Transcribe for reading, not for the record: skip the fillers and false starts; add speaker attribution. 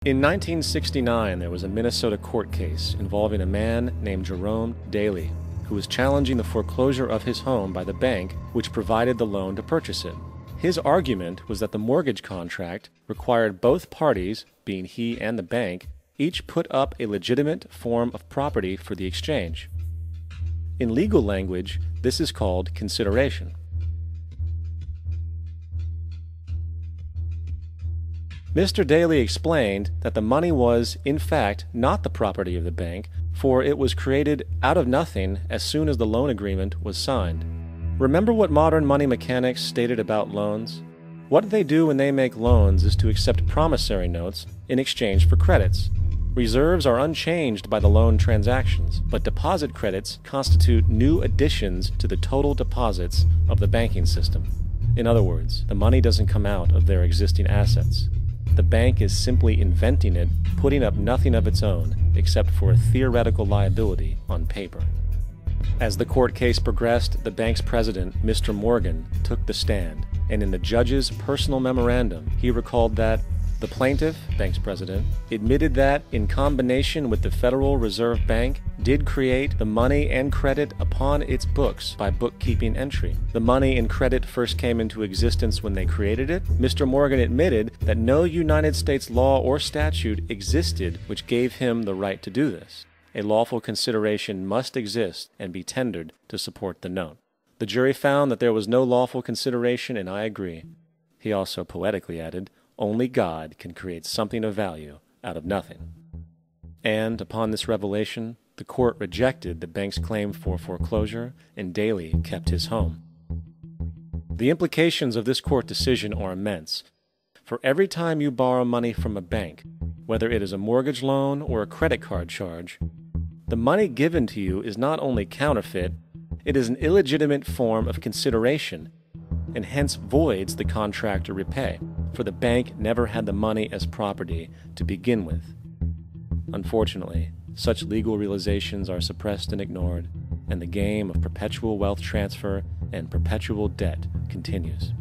Speaker 1: In 1969, there was a Minnesota court case involving a man named Jerome Daly, who was challenging the foreclosure of his home by the bank which provided the loan to purchase it. His argument was that the mortgage contract required both parties, being he and the bank, each put up a legitimate form of property for the exchange. In legal language, this is called consideration. Mr. Daly explained that the money was, in fact, not the property of the bank, for it was created out of nothing as soon as the loan agreement was signed. Remember what modern money mechanics stated about loans? What they do when they make loans is to accept promissory notes in exchange for credits. Reserves are unchanged by the loan transactions, but deposit credits constitute new additions to the total deposits of the banking system. In other words, the money doesn't come out of their existing assets. The bank is simply inventing it, putting up nothing of its own, except for a theoretical liability on paper. As the court case progressed, the bank's president, Mr. Morgan, took the stand, and in the judge's personal memorandum, he recalled that the plaintiff, bank's president, admitted that, in combination with the Federal Reserve Bank, did create the money and credit upon its books by bookkeeping entry. The money and credit first came into existence when they created it. Mr. Morgan admitted that no United States law or statute existed which gave him the right to do this. A lawful consideration must exist and be tendered to support the note. The jury found that there was no lawful consideration, and I agree. He also poetically added, "Only God can create something of value out of nothing." And, upon this revelation, the court rejected the bank's claim for foreclosure, and Daly kept his home. The implications of this court decision are immense. For every time you borrow money from a bank, whether it is a mortgage loan or a credit card charge, the money given to you is not only counterfeit, it is an illegitimate form of consideration, and hence voids the contract to repay, for the bank never had the money as property to begin with. Unfortunately, such legal realizations are suppressed and ignored, and the game of perpetual wealth transfer and perpetual debt continues.